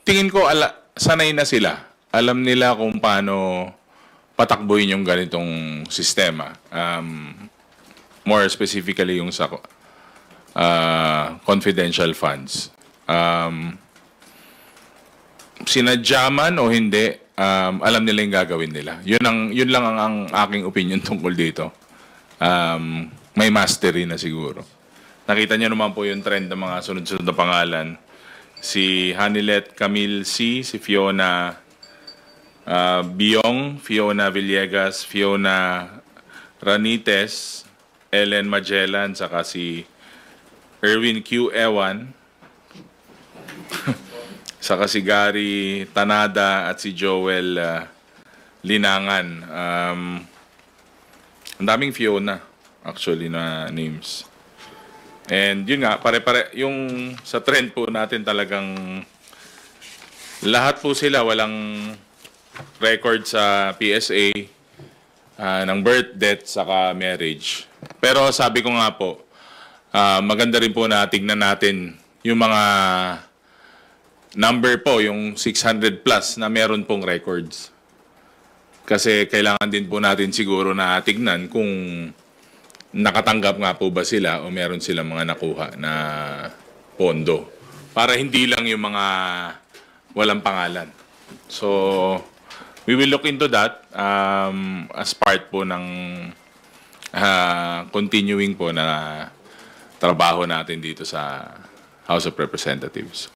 tingin ko sanay na sila. Alam nila kung paano patakbuhin yung ganitong sistema. More specifically yung sa confidential funds. Sinadya man o hindi, alam nila yung gagawin nila. Yun lang ang aking opinion tungkol dito. May mastery na siguro. Nakita niyo naman po yung trend ng mga sunod-sunod na pangalan. Si Hanilet Camille C, si Fiona Biong, Fiona Villegas, Fiona Ranites, Ellen Magellan, saka si Erwin Q. Ewan, saka si Gary Tanada at si Joel Linangan. Ang daming Fiona actually na names. And yun nga, pare-pare, yung sa trend po natin talagang lahat po sila walang record sa PSA ng birth, death, saka marriage. Pero sabi ko nga po, maganda rin po na tignan natin yung mga number po, yung 600 plus na meron pong records. Kasi kailangan din po natin siguro na tignan kung nakatanggap nga po ba sila o meron silang mga nakuha na pondo. Para hindi lang yung mga walang pangalan. So, we will look into that as part po ng continuing po na trabaho natin dito sa House of Representatives.